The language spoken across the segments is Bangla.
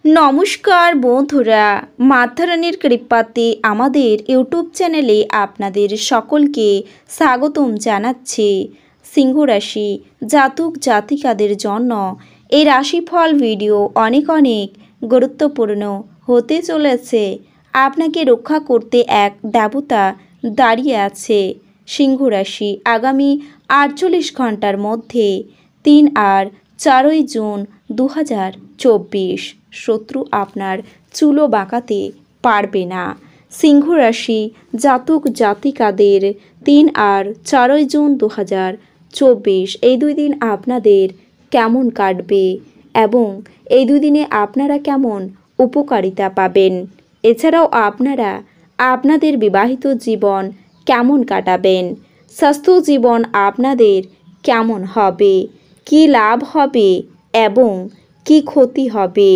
নমস্কার বন্ধুরা, মাতারানীর কৃপাতে আমাদের ইউটিউব চ্যানেলে আপনাদের সকলকে স্বাগতম জানাচ্ছি। সিংহ রাশি জাতক জাতিকাদের জন্য এই রাশিফল ভিডিও অনেক গুরুত্বপূর্ণ হতে চলেছে। আপনাকে রক্ষা করতে এক দেবতা দাঁড়িয়ে আছে। সিংহ রাশি আগামী 48 ঘন্টার মধ্যে 3 আর 4 জুন 2024 শত্রু আপনার চুলো বাঁকাতে পারবে না। সিংহ রাশি জাতক জাতিকাদের 3 আর 4 জুন 2024 এই 2 দিন আপনাদের কেমন কাটবে এবং এই 2 দিনে আপনারা কেমন উপকারিতা পাবেন, এছাড়াও আপনারা আপনাদের বিবাহিত জীবন কেমন কাটাবেন, স্বাস্থ্য জীবন আপনাদের কেমন হবে, কি লাভ হবে এবং কি ক্ষতি হবে,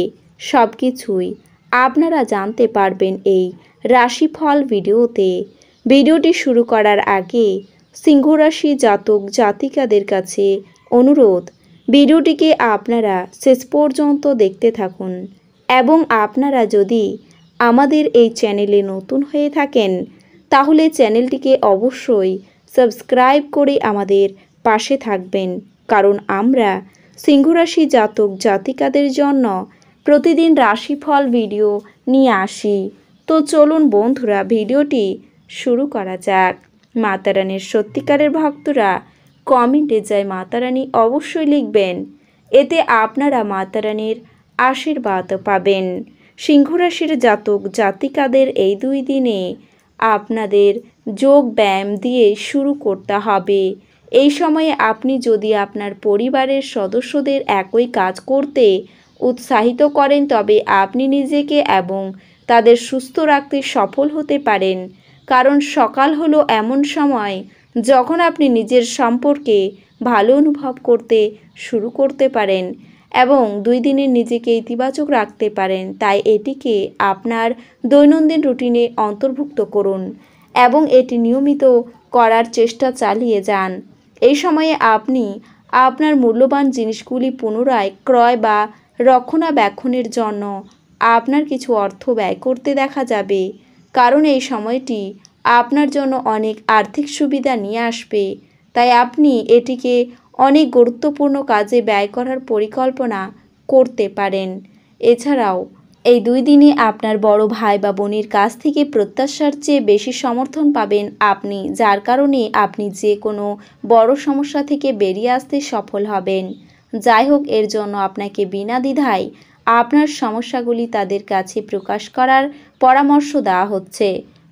সব কিছুই আপনারা জানতে পারবেন এই রাশিফল ভিডিওতে। ভিডিওটি শুরু করার আগে সিংহ রাশি জাতক জাতিকাদের কাছে অনুরোধ, ভিডিওটিকে আপনারা শেষ পর্যন্ত দেখতে থাকুন এবং আপনারা যদি আমাদের এই চ্যানেলে নতুন হয়ে থাকেন তাহলে চ্যানেলটিকে অবশ্যই সাবস্ক্রাইব করে আমাদের পাশে থাকবেন, কারণ আমরা সিংহ রাশি জাতক জাতিকাদের জন্য প্রতিদিন রাশিফল ভিডিও নিয়ে আসি। তো চলুন বন্ধুরা, ভিডিওটি শুরু করা যাক। মাতারানীর সত্যিকারের ভক্তরা কমেন্টে জয় মাতারানী অবশ্যই লিখবেন, এতে আপনারা মাতারানীর আশীর্বাদ পাবেন। সিংহ রাশির জাতক জাতিকাদের এই 2 দিনে আপনাদের যোগ ব্যায়াম দিয়ে শুরু করতে হবে। এই সময়ে আপনি যদি আপনার পরিবারের সদস্যদের একই কাজ করতে উৎসাহিত করেন তবে আপনি নিজেকে এবং তাদের সুস্থ রাখতে সফল হতে পারেন, কারণ সকাল হলো এমন সময় যখন আপনি নিজের সম্পর্কে ভালো অনুভব করতে শুরু করতে পারেন এবং 2 দিনে নিজেকে ইতিবাচক রাখতে পারেন। তাই এটিকে আপনার দৈনন্দিন রুটিনে অন্তর্ভুক্ত করুন এবং এটি নিয়মিত করার চেষ্টা চালিয়ে যান। এই সময়ে আপনি আপনার মূল্যবান জিনিসগুলি পুনরায় ক্রয় বা রক্ষণাবেক্ষণের জন্য আপনার কিছু অর্থ ব্যয় করতে দেখা যাবে, কারণ এই সময়টি আপনার জন্য অনেক আর্থিক সুবিধা নিয়ে আসবে। তাই আপনি এটিকে অনেক গুরুত্বপূর্ণ কাজে ব্যয় করার পরিকল্পনা করতে পারেন। এছাড়াও এই 2 দিনে আপনার বড় ভাই বা বোনের কাছ থেকে প্রত্যাশার চেয়ে বেশি সমর্থন পাবেন আপনি, যার কারণে আপনি যে কোনো বড় সমস্যা থেকে বেরিয়ে আসতে সফল হবেন। যাই হোক, এর জন্য আপনাকে বিনা দ্বিধায় আপনার সমস্যাগুলি তাদের কাছে প্রকাশ করার পরামর্শ দেওয়া হচ্ছে।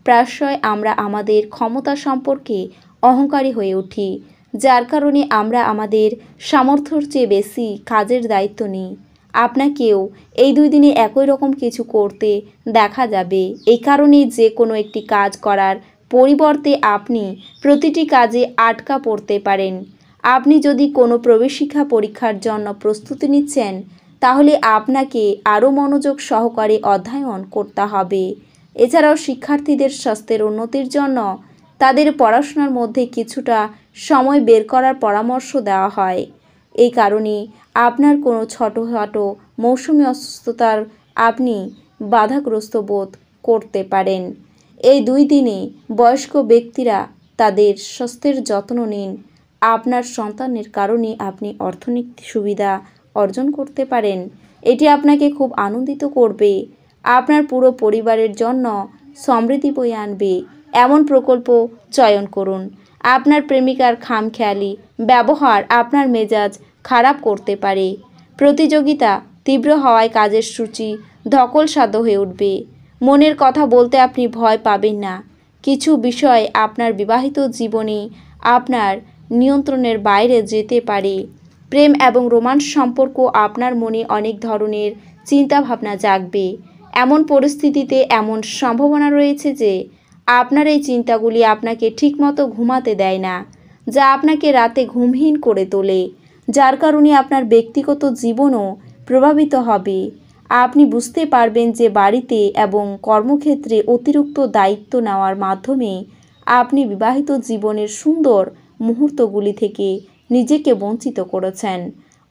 প্রায়শই আমরা আমাদের ক্ষমতা সম্পর্কে অহংকারী হয়ে উঠি, যার কারণে আমরা আমাদের সামর্থ্যের চেয়ে বেশি কাজের দায়িত্ব নিই। আপনাকেও এই 2 দিনে একই রকম কিছু করতে দেখা যাবে। এই কারণেই যে কোনো একটি কাজ করার পরিবর্তে আপনি প্রতিটি কাজে আটকা পড়তে পারেন। আপনি যদি কোনো প্রবেশিকা পরীক্ষার জন্য প্রস্তুতি নিচ্ছেন তাহলে আপনাকে আরও মনোযোগ সহকারে অধ্যয়ন করতে হবে। এছাড়াও শিক্ষার্থীদের স্বাস্থ্যের উন্নতির জন্য তাদের পড়াশোনার মধ্যে কিছুটা সময় বের করার পরামর্শ দেওয়া হয়। এই কারণে আপনার কোনো ছোটোখাটো মৌসুমি অসুস্থতার আপনি বাধাগ্রস্ত বোধ করতে পারেন। এই 2 দিনে বয়স্ক ব্যক্তিরা তাদের স্বাস্থ্যের যত্ন নিন। আপনার সন্তানের কারণে আপনি অর্থনৈতিক সুবিধা অর্জন করতে পারেন। এটি আপনাকে খুব আনন্দিত করবে। আপনার পুরো পরিবারের জন্য সমৃদ্ধি বয়ে আনবে এমন প্রকল্প চয়ন করুন। আপনার প্রেমিকার খামখেয়ালি ব্যবহার আপনার মেজাজ খারাপ করতে পারে। প্রতিযোগিতা তীব্র হওয়ায় কাজের সূচি ধকলসাধ্য হয়ে উঠবে। মনের কথা বলতে আপনি ভয় পাবেন না। কিছু বিষয় আপনার বিবাহিত জীবনে আপনার নিয়ন্ত্রণের বাইরে যেতে পারে। প্রেম এবং রোমান্স সম্পর্ক আপনার মনে অনেক ধরনের চিন্তাভাবনা জাগবে। এমন পরিস্থিতিতে এমন সম্ভাবনা রয়েছে যে আপনার এই চিন্তাগুলি আপনাকে ঠিকমতো ঘুমাতে দেয় না, যা আপনাকে রাতে ঘুমহীন করে তোলে, যার কারণে আপনার ব্যক্তিগত জীবনও প্রভাবিত হবে। আপনি বুঝতে পারবেন যে বাড়িতে এবং কর্মক্ষেত্রে অতিরিক্ত দায়িত্ব নেওয়ার মাধ্যমে আপনি বিবাহিত জীবনের সুন্দর মুহূর্তগুলি থেকে নিজেকে বঞ্চিত করেছেন।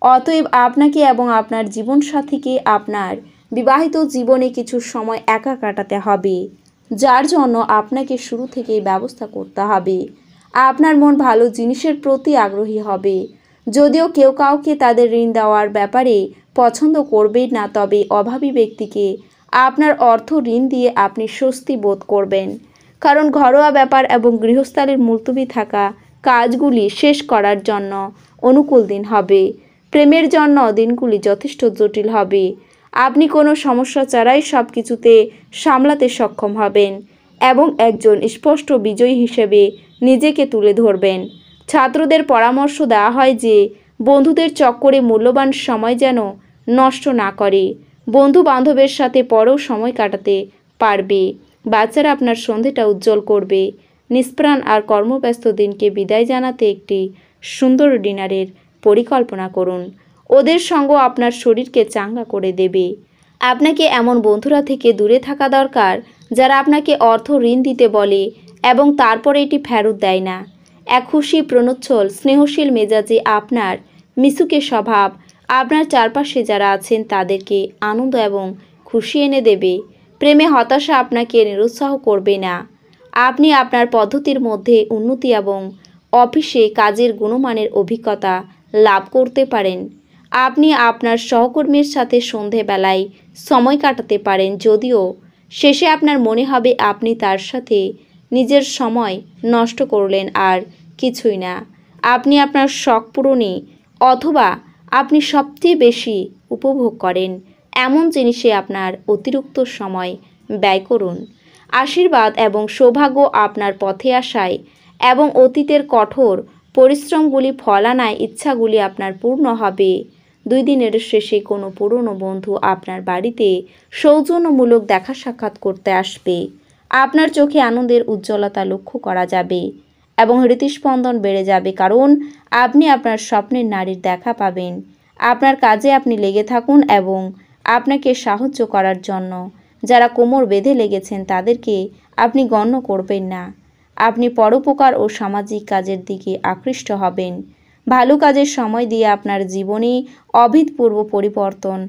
অতএব আপনাকে এবং আপনার জীবনসাথীকে আপনার বিবাহিত জীবনে কিছু সময় একা কাটাতে হবে, যার জন্য আপনাকে শুরু থেকেই ব্যবস্থা করতে হবে। আপনার মন ভালো জিনিসের প্রতি আগ্রহী হবে। যদিও কেউ কাউকে তাদের ঋণ দেওয়ার ব্যাপারে পছন্দ করবেন না, তবে অভাবী ব্যক্তিকে আপনার অর্থ ঋণ দিয়ে আপনি স্বস্তি বোধ করবেন। কারণ ঘরোয়া ব্যাপার এবং গৃহস্থালির মুলতবি থাকা কাজগুলি শেষ করার জন্য অনুকূল দিন হবে। প্রেমের জন্য দিনগুলি যথেষ্ট জটিল হবে। আপনি কোনো সমস্যা ছাড়াই সব কিছুতে সামলাতে সক্ষম হবেন এবং একজন স্পষ্ট বিজয়ী হিসেবে নিজেকে তুলে ধরবেন। ছাত্রদের পরামর্শ দেওয়া হয় যে বন্ধুদের চক্করে মূল্যবান সময় যেন নষ্ট না করে। বন্ধু বান্ধবের সাথে পরেও সময় কাটাতে পারবে। বাচ্চারা আপনার সন্ধেটা উজ্জ্বল করবে। নিষ্প্রাণ আর কর্মব্যস্ত দিনকে বিদায় জানাতে একটি সুন্দর ডিনারের পরিকল্পনা করুন। ওদের সঙ্গ আপনার শরীরকে চাঙ্গা করে দেবে। আপনাকে এমন বন্ধুরা থেকে দূরে থাকা দরকার যারা আপনাকে অর্থ ঋণ দিতে বলে এবং তারপরে এটি ফেরত দেয় না। এক খুশি প্রণোচ্ছল স্নেহশীল মেজাজে আপনার মিশুকে স্বভাব আপনার চারপাশে যারা আছেন তাদেরকে আনন্দ এবং খুশি এনে দেবে। প্রেমে হতাশা আপনাকে নিরুৎসাহ করবে না। আপনি আপনার পদ্ধতির মধ্যে উন্নতি এবং অফিসে কাজের গুণমানের অভিজ্ঞতা লাভ করতে পারেন। আপনি আপনার সহকর্মীর সাথে সন্ধেবেলায় সময় কাটাতে পারেন, যদিও শেষে আপনার মনে হবে আপনি তার সাথে নিজের সময় নষ্ট করলেন আর কিছুই না। আপনি আপনার শখ পূরণে অথবা আপনি সবচেয়ে বেশি উপভোগ করেন এমন জিনিসে আপনার অতিরিক্ত সময় ব্যয় করুন। আশীর্বাদ এবং সৌভাগ্য আপনার পথে আসায় এবং অতীতের কঠোর পরিশ্রমগুলি ফল আনায় ইচ্ছাগুলি আপনার পূর্ণ হবে। 2 দিনের শেষে কোনো পুরনো বন্ধু আপনার বাড়িতে সৌজন্যমূলক দেখা সাক্ষাৎ করতে আসবে। আপনার চোখে আনন্দের উজ্জ্বলতা লক্ষ্য করা যাবে এবং হৃদস্পন্দন বেড়ে যাবে, কারণ আপনি আপনার স্বপ্নের নারীর দেখা পাবেন। আপনার কাজে আপনি লেগে থাকুন এবং আপনাকে সাহায্য করার জন্য যারা কোমর বেঁধে লেগেছেন তাদেরকে আপনি গণ্য করবেন না। আপনি পরোপকার ও সামাজিক কাজের দিকে আকৃষ্ট হবেন। ভালো কাজের সময় দিয়ে আপনার জীবনে অভূতপূর্ব পরিবর্তন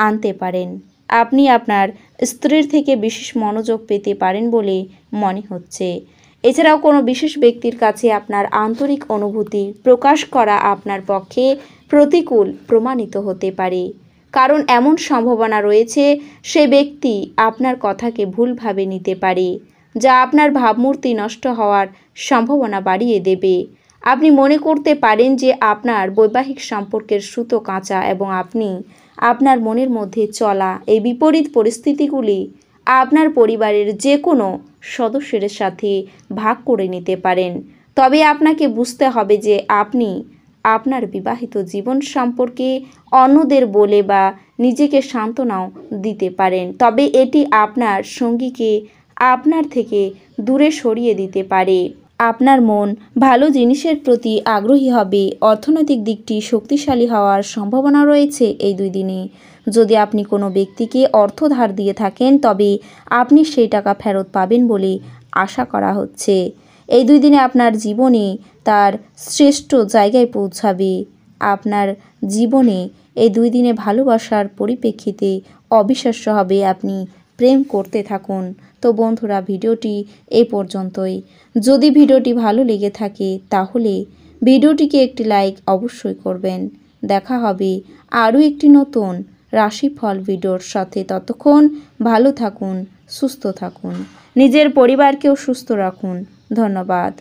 আনতে পারেন। আপনি আপনার স্ত্রীর থেকে বিশেষ মনোযোগ পেতে পারেন বলে মনে হচ্ছে। এছাড়াও কোনো বিশেষ ব্যক্তির কাছে আপনার আন্তরিক অনুভূতি প্রকাশ করা আপনার পক্ষে প্রতিকূল প্রমাণিত হতে পারে, কারণ এমন সম্ভাবনা রয়েছে সে ব্যক্তি আপনার কথাকে ভুলভাবে নিতে পারে, যা আপনার ভাবমূর্তি নষ্ট হওয়ার সম্ভাবনা বাড়িয়ে দেবে। আপনি মনে করতে পারেন যে আপনার বৈবাহিক সম্পর্কের সুতো কাঁচা এবং আপনি আপনার মনের মধ্যে চলা এই বিপরীত পরিস্থিতিগুলি আপনার পরিবারের যে কোনো সদস্যের সাথে ভাগ করে নিতে পারেন। তবে আপনাকে বুঝতে হবে যে আপনি আপনার বিবাহিত জীবন সম্পর্কে অন্যদের বলে বা নিজেকে সান্ত্বনাও দিতে পারেন, তবে এটি আপনার সঙ্গীকে আপনার থেকে দূরে সরিয়ে দিতে পারে। আপনার মন ভালো জিনিসের প্রতি আগ্রহী হবে। অর্থনৈতিক দিকটি শক্তিশালী হওয়ার সম্ভাবনা রয়েছে এই 2 দিনে। যদি আপনি কোনো ব্যক্তিকে অর্থ ধার দিয়ে থাকেন তবে আপনি সেই টাকা ফেরত পাবেন বলে আশা করা হচ্ছে। এই 2 দিনে আপনার জীবনে তার শ্রেষ্ঠ জায়গায় পৌঁছাবে। আপনার জীবনে এই 2 দিনে ভালোবাসার পরিপ্রেক্ষিতে অবিশ্বাস্য হবে। আপনি প্রেম করতে থাকুন। তো বন্ধুরা, ভিডিওটি এই পর্যন্তই। যদি ভিডিওটি ভালো লেগে থাকে তাহলে ভিডিওটিকে একটি লাইক অবশ্যই করবেন। দেখা হবে আরও একটি নতুন রাশিফল ভিডিওর সাথে। ততক্ষণ ভালো থাকুন, সুস্থ থাকুন, নিজের পরিবারকেও সুস্থ রাখুন। ধন্যবাদ।